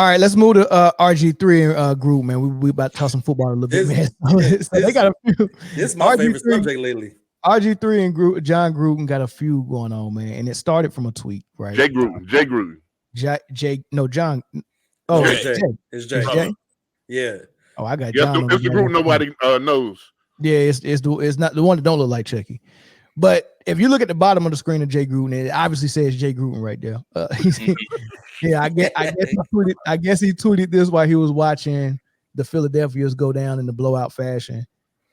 All right, let's move to RG3 and Gruden, man. We about to talk some football a little bit, man. So they got a few. This is my favorite subject lately. RG3 and John Gruden got a feud going on, man, and it started from a tweet, right? Jay Gruden. John. Oh, it's Jay. It's Jay. Yeah. Oh, I got John. It's the group nobody knows. Yeah, it's not the one that don't look like Chucky. But if you look at the bottom of the screen of Jay Gruden, it obviously says Jay Gruden right there. Yeah, I guess he tweeted this while he was watching the Philadelphians go down in the blowout fashion.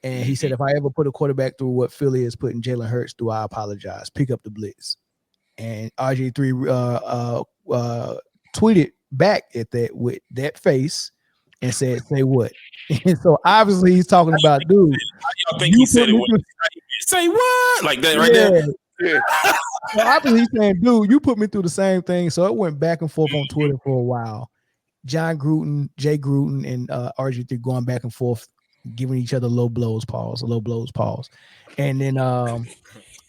And he said, if I ever put a quarterback through what Philly is putting Jalen Hurts through, I apologize. Pick up the blitz. And RG3 tweeted back at that with that face and said, say what? And so obviously he's talking about, dude. I think he said it. Say what? Like that right there. Yeah. So obviously he's saying, dude, you put me through the same thing. So it went back and forth on Twitter for a while. John Gruden, Jay Gruden, and RG3 going back and forth, giving each other low blows, pause. And then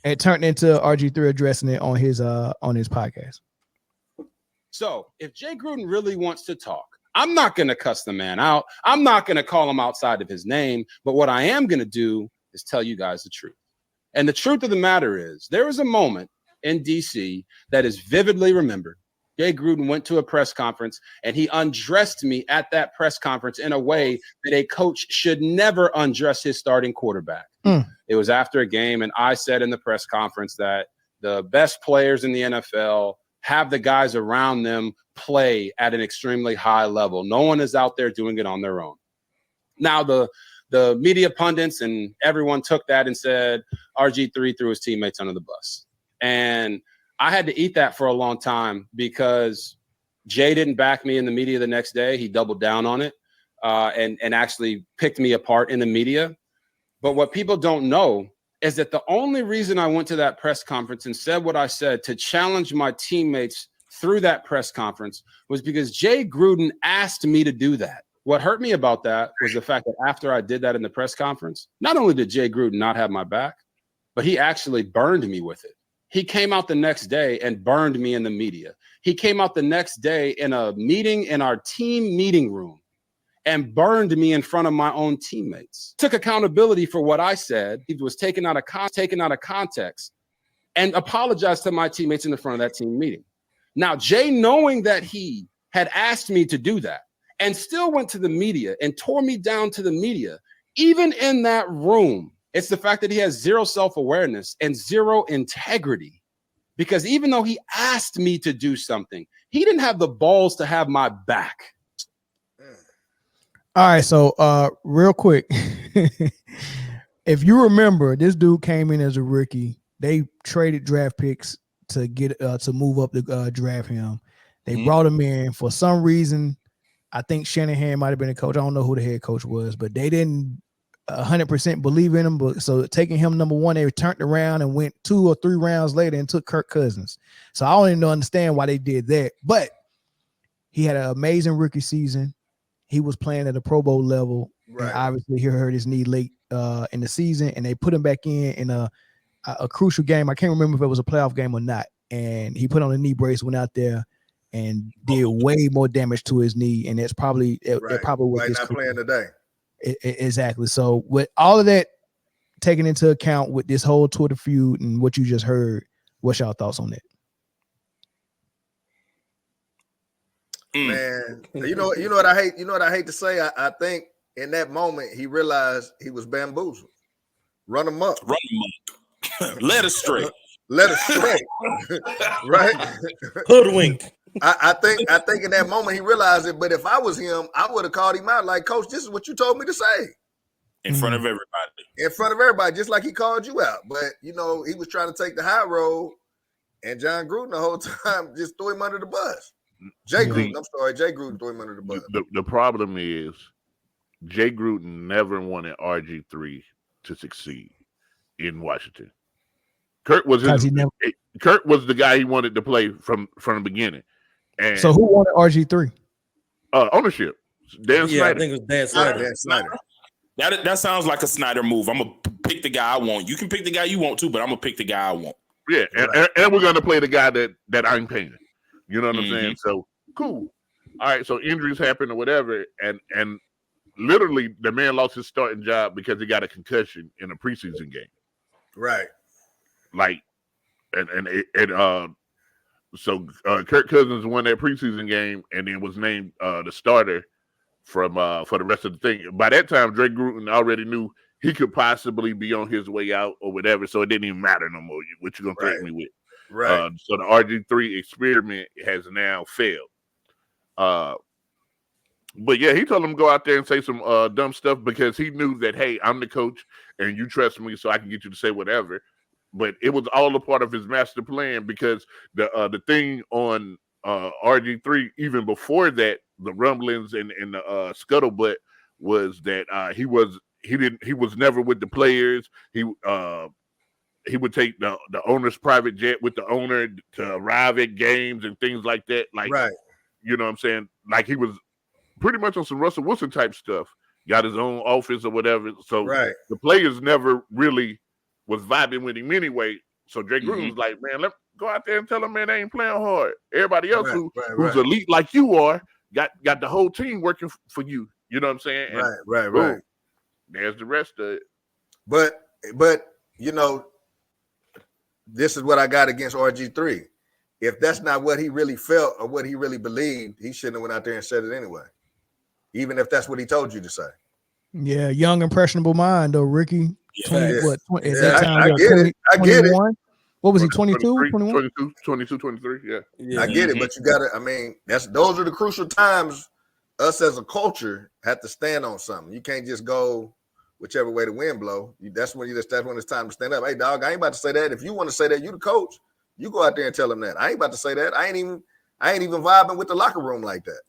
it turned into RG3 addressing it on his podcast. So if Jay Gruden really wants to talk, I'm not going to cuss the man out. I'm not going to call him outside of his name. But what I am going to do is tell you guys the truth. And the truth of the matter is there was a moment in DC that is vividly remembered. Jay Gruden went to a press conference and he undressed me at that press conference in a way that a coach should never undress his starting quarterback. It was after a game, and I said in the press conference that the best players in the NFL have the guys around them play at an extremely high level. No one is out there doing it on their own. Now, the media pundits and everyone took that and said RG3 threw his teammates under the bus. And I had to eat that for a long time because Jay didn't back me in the media the next day. He doubled down on it and actually picked me apart in the media. But what people don't know is that the only reason I went to that press conference and said what I said to challenge my teammates through that press conference was because Jay Gruden asked me to do that. What hurt me about that was the fact that after I did that in the press conference, not only did Jay Gruden not have my back, but he actually burned me with it. He came out the next day and burned me in the media. He came out the next day in a meeting in our team meeting room and burned me in front of my own teammates. Took accountability for what I said. He was taken out of context and apologized to my teammates in the front of that team meeting. Now, Jay, knowing that he had asked me to do that and still went to the media and tore me down to the media, even in that room, it's the fact that he has zero self-awareness and zero integrity. Because even though he asked me to do something, he didn't have the balls to have my back. All right, so real quick, if you remember, this dude came in as a rookie. They traded draft picks to get to move up to draft him. They brought him in for some reason. I think Shanahan might have been a coach. I don't know who the head coach was, but they didn't 100% believe in him. But so taking him number one, they turned around and went 2 or 3 rounds later and took Kirk Cousins. So I don't even understand why they did that. But he had an amazing rookie season. He was playing at a Pro Bowl level. Right. And obviously, he hurt his knee late in the season, and they put him back in a crucial game. I can't remember if it was a playoff game or not. And he put on a knee brace, went out there, and did way more damage to his knee. And that's probably it probably was not playing today. Exactly. So with all of that taken into account with this whole Twitter feud and what you just heard, what's y'all thoughts on that? Man, you know what I hate. You know what I hate to say. I think in that moment he realized he was bamboozled. Run him up. Let us straight. Right. Hoodwink. I think in that moment he realized it. But if I was him, I would have called him out like, Coach, this is what you told me to say. In front of everybody. In front of everybody, just like he called you out. But he was trying to take the high road, and John Gruden the whole time just threw him under the bus. Jay Gruden threw him under the bus. The problem is Jay Gruden never wanted RG3 to succeed in Washington. Kurt was the guy he wanted to play from the beginning. And so who wanted RG3? Ownership. Dan Snyder. I think it was Dan Snyder. That sounds like a Snyder move. I'm gonna pick the guy I want. You can pick the guy you want to, but I'm gonna pick the guy I want. Yeah, and we're gonna play the guy that I'm paying. You know what I'm saying? So cool. All right, so injuries happen or whatever, and literally the man lost his starting job because he got a concussion in a preseason game. Right. Like, so Kirk Cousins won that preseason game and then was named the starter for the rest of the thing. By that time, Drake Gruden already knew he could possibly be on his way out or whatever, so it didn't even matter no more. What you gonna threaten me with? Right. So the RG3 experiment has now failed. But yeah, he told him to go out there and say some dumb stuff because he knew that, hey, I'm the coach and you trust me, so I can get you to say whatever. But it was all a part of his master plan because the thing on RG3, even before that, the rumblings and the scuttlebutt was that he was never with the players. He would take the owner's private jet with the owner to arrive at games and things like that. Like, right. You know what I'm saying? Like he was pretty much on some Russell Wilson type stuff. Got his own office or whatever. So the players never really was vibing with him anyway. So Drake Gruden was like, man, let's go out there and tell them, man, they ain't playing hard. Everybody else who's elite like you are got the whole team working for you. You know what I'm saying? And right. There's the rest of it. But you know, this is what I got against RG3. If that's not what he really felt or what he really believed, he shouldn't have went out there and said it anyway. Even if that's what he told you to say. Yeah, young impressionable mind though, Ricky. 20, at that time, I get it. I get it. What was he, 22, 21? 22, 23, yeah. I get it, but you got to, I mean, those are the crucial times us as a culture have to stand on something. You can't just go whichever way the wind blow. That's when it's time to stand up. Hey, dog, I ain't about to say that. If you want to say that, you the coach. You go out there and tell them that. I ain't about to say that. I ain't even vibing with the locker room like that.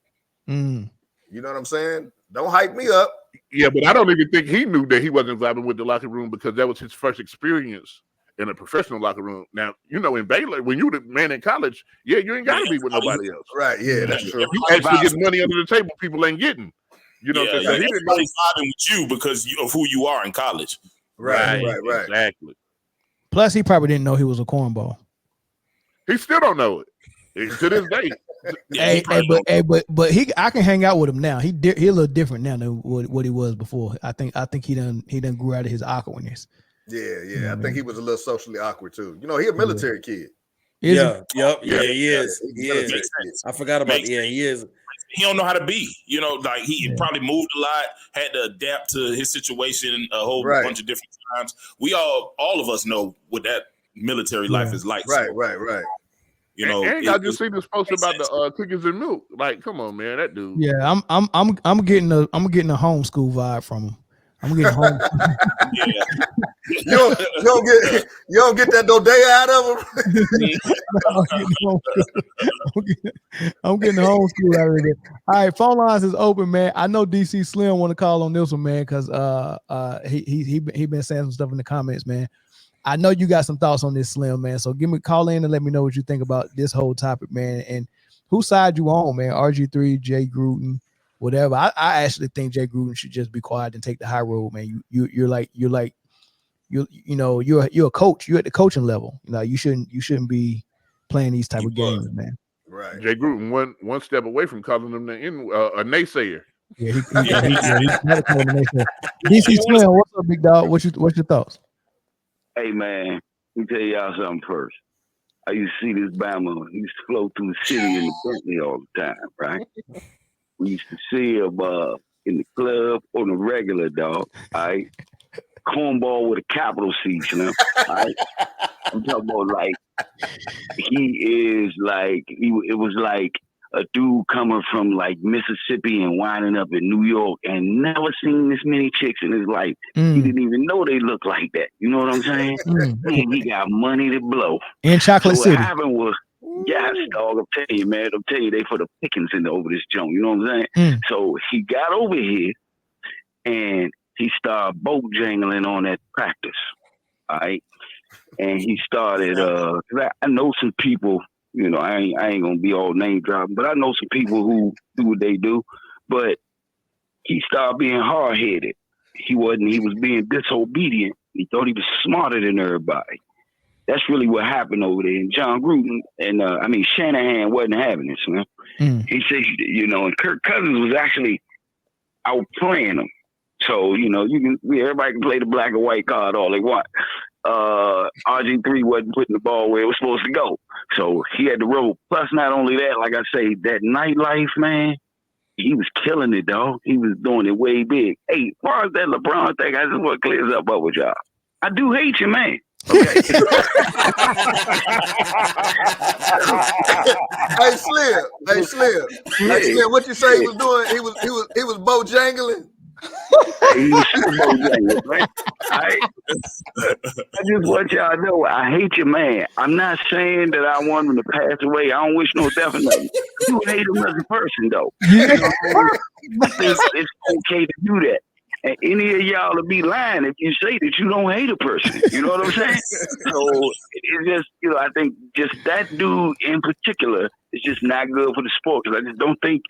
You know what I'm saying? Don't hype me up. Yeah, but I don't even think he knew that he wasn't vibing with the locker room because that was his first experience in a professional locker room. Now, you know, in Baylor, when you were the man in college, you ain't got to be with nobody else. Right, yeah, that's true. You actually get money under the table people ain't getting. You know what I'm saying? He didn't really vibing with you because of who you are in college. Right. Exactly. Plus, he probably didn't know he was a cornball. He still don't know it to this day. But I can hang out with him now. He a little different now than what he was before. I think he done grew out of his awkwardness. Yeah. I think he was a little socially awkward too. You know, he a military kid. He is. I forgot about he is. He don't know how to be. You know, like he probably moved a lot, had to adapt to his situation a whole bunch of different times. We all of us know what that military life is like. Right. You know, and y'all just see this post about the cookies and milk. Like, come on, man, that dude. Yeah, I'm getting a homeschool vibe from him. I'm getting home. You don't get that Dodea out of him. I'm getting the homeschool out of it. All right, phone lines is open, man. I know DC Slim want to call on this one, man, because he been saying some stuff in the comments, man. I know you got some thoughts on this, Slim, man. So call in and let me know what you think about this whole topic, man. And whose side you on, man? RG3, Jay Gruden, whatever. I actually think Jay Gruden should just be quiet and take the high road, man. You're a coach. You're at the coaching level. You know, you shouldn't be playing these type of games, man. Right. Jay Gruden one step away from calling them a naysayer. Yeah, he's DC Slim, what's up, big dog? What's your thoughts? Hey, man, let me tell y'all something first. I used to see this Bama. He used to flow through the city in the Bentley all the time, right? We used to see him in the club on the regular, dog, all right? Cornball with a capital C, you know? All right? I'm talking about, like, he is like, it was like a dude coming from, like, Mississippi and winding up in New York and never seen this many chicks in his life. He didn't even know they looked like that. You know what I'm saying? Man, he got money to blow. In Chocolate City. What happened was, yes, dog, I'm telling you, man, they for the pickings over this joint. You know what I'm saying? So he got over here and he started boat jangling on that practice. All right. And he started, I know some people, you know, I ain't gonna be all name dropping, but I know some people who do what they do. But he started being hard headed. He was being disobedient. He thought he was smarter than everybody. That's really what happened over there. And John Gruden and Shanahan wasn't having this, man. He said, and Kirk Cousins was actually outplaying him. So, everybody can play the black and white card all they want. RG3 wasn't putting the ball where it was supposed to go. So he had to roll. Plus, not only that, like I say, that nightlife, man, he was killing it, dog. He was doing it way big. Hey, as far as that LeBron thing, I just want to clear this up with y'all. I do hate you, man. Okay. Hey, Slim, what you say he was doing? He was Bojangling. He was super Bojangling, right? I just want y'all to know I hate you, man. I'm not saying that I want him to pass away. I don't wish no death on him. You hate him as a person, though. It's okay to do that. And any of y'all will be lying if you say that you don't hate a person. You know what I'm saying? So it's just, I think just that dude in particular is just not good for the sport. Because I just don't think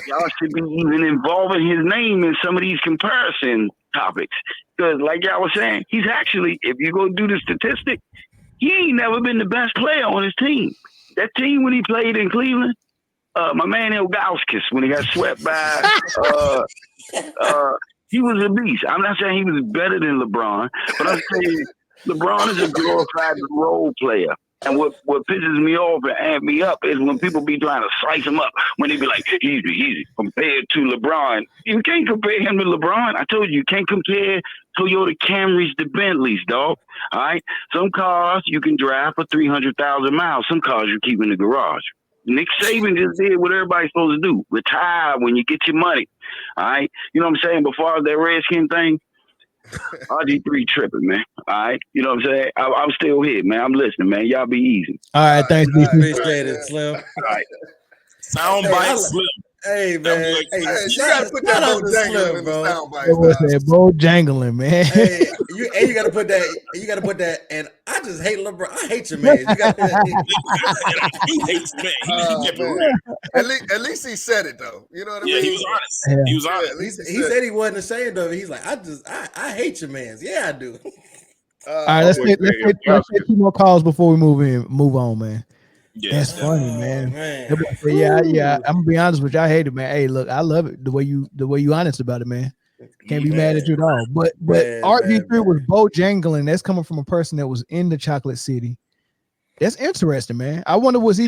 y'all should be even involving his name in some of these comparison topics. Because like y'all was saying, he's actually, if you go do the statistic, he ain't never been the best player on his team. That team when he played in Cleveland, my man Ilgauskas, when he got swept by he was a beast. I'm not saying he was better than LeBron, but I'm saying LeBron is a glorified role player. And what pisses me off and amp me up is when people be trying to slice him up, when they be like, easy, compared to LeBron. You can't compare him to LeBron. I told you can't compare Toyota Camrys to Bentleys, dog. All right? Some cars you can drive for 300,000 miles. Some cars you keep in the garage. Nick Saban just did what everybody's supposed to do. Retire when you get your money. All right? You know what I'm saying? Before that Redskin thing, RG3 tripping, man. All right? You know what I'm saying? I'm still here, man. I'm listening, man. Y'all be easy. All right, thanks, BC. Appreciate it, Slim. All right. Soundbite Slim. Hey, man. Like, Hey, You gotta put that Bojangling in the soundbite. Bojangling, man. Hey, you gotta put that, and I just hate LeBron. I hate you, man. You gotta he hates man. He kept it real. At least he said it though. You know what I mean? Yeah, he was honest. Yeah. He was Yeah, honest. at least he said he wasn't ashamed of it. He's like, I hate you, man. Yeah, I do. All right, let's take 2 more calls before we move on, man. Yeah. That's funny, man. Man. Yeah. I'm gonna be honest with you. I hate it, man. Hey, look, I love it the way you honest about it, man. Can't be mad at you at all. But RG3 was Bojangling. That's coming from a person that was in the Chocolate City. That's interesting, man. I wonder was he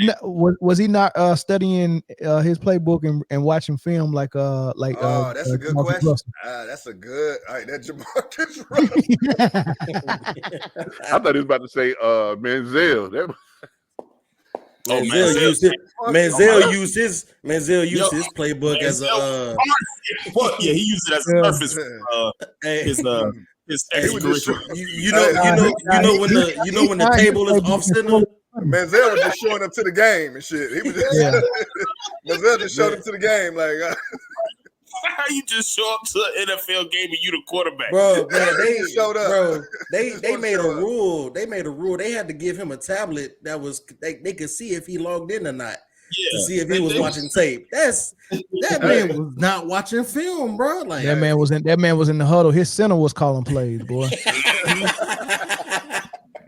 not studying his playbook and watching film like that's a good question. That's a good. All right, that's Jamarcus Russell. I thought he was about to say Manziel. Manziel used his playbook as a he used it as a purpose. His extracurricular. You know when the table is off center. Manziel was just showing up to the game and shit. He was just Manziel just showed up to the game like. How you just show up to an NFL game and you the quarterback? Bro, man, they showed up. Bro, they made a rule. They made a rule. They had to give him a tablet that was they could see if he logged in or not. To see if he was watching tape. That man was not watching film, bro. Like that man was in the huddle. His center was calling plays, boy.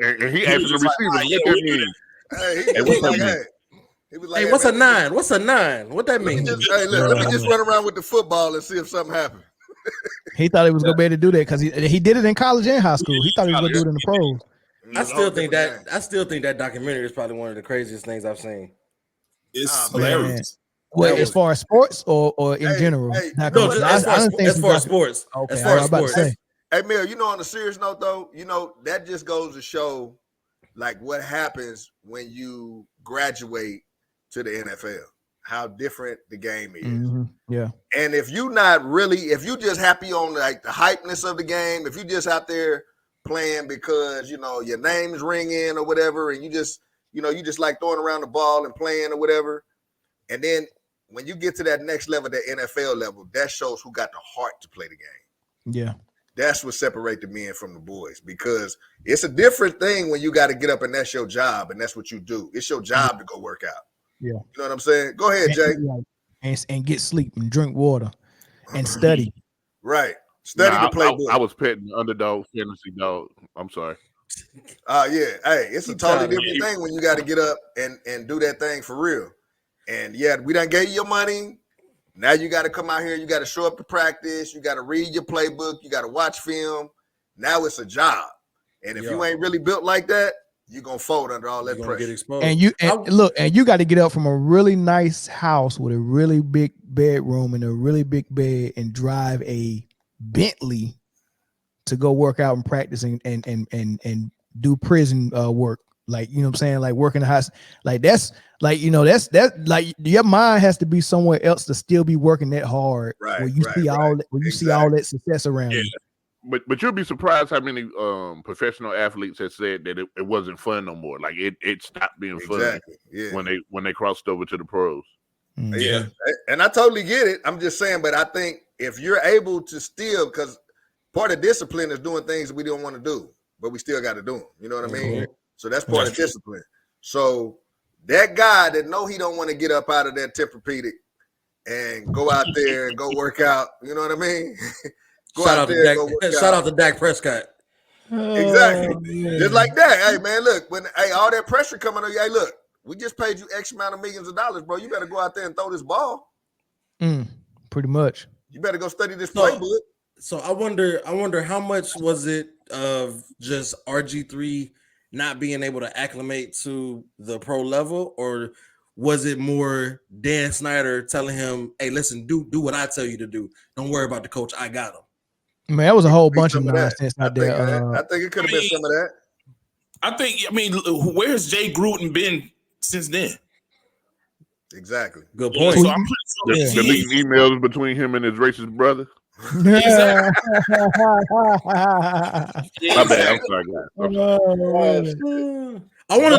and he asked the receiver, He was like, hey, what's a 9? What's a 9? What that mean? Let me just run around with the football and see if something happened. He thought he was gonna be able to do that because he did it in college and high school. He thought he was gonna do it in the pros. I still think that documentary is probably one of the craziest things I've seen. It's hilarious. Well, as far as sports or in general? As far as sports. Okay, as far as sports. Hey, Mel, on a serious note, though, that just goes to show, like, what happens when you graduate to the NFL, how different the game is. Mm-hmm. Yeah. And if you just happy on, like, the hypeness of the game, if you just out there playing because, your name's ringing or whatever, and you just like throwing around the ball and playing or whatever. And then when you get to that next level, that NFL level, that shows who got the heart to play the game. Yeah. That's what separates the men from the boys, because it's a different thing when you got to get up and that's your job and that's what you do. It's your job to go work out. Yeah. You know what I'm saying? Go ahead, Jay. And get sleep and drink water and study. Right. Study the playbook. I was petting the underdog fantasy dog. I'm sorry. Yeah. Hey, it's a totally different thing when you got to get up and do that thing for real. And yeah, we done gave you your money. Now you got to come out here. You got to show up to practice. You got to read your playbook. You got to watch film. Now it's a job. And if you ain't really built like that, you're going to fold under all that pressure. Get exposed. And you got to get up from a really nice house with a really big bedroom and a really big bed and drive a Bentley to go work out and practice and do prison work. Like, you know what I'm saying? Like work in the house. Like that's like, you know, that's like your mind has to be somewhere else to still be working that hard. Right. Where you see all that success around you. But you'll be surprised how many professional athletes have said that it wasn't fun no more. Like it stopped being fun when they crossed over to the pros. Mm-hmm. Yeah. And I totally get it. I'm just saying, but I think if you're able to still, because part of discipline is doing things that we don't want to do, but we still got to do them. You know what I mean? So that's part of discipline. So that guy that know he don't want to get up out of that Tempur-Pedic and go out there and go work out, you know what I mean? Shout out to Dak Prescott. Exactly. Just like that. Hey, man, look, when all that pressure coming on you, hey, look, we just paid you X amount of millions of dollars, bro. You better go out there and throw this ball. Pretty much. You better go study this playbook. So I wonder how much was it of just RG3 not being able to acclimate to the pro level, or was it more Dan Snyder telling him, "Hey, listen, do what I tell you to do. Don't worry about the coach. I got him." Man, that was a whole bunch of nonsense out there. I think it could have been some of that. I mean, where's Jay Gruden been since then? Exactly. Good point. So I'm pretty sure Deleting emails between him and his racist brother. Yeah. My bad. I'm sorry, guys. I want to know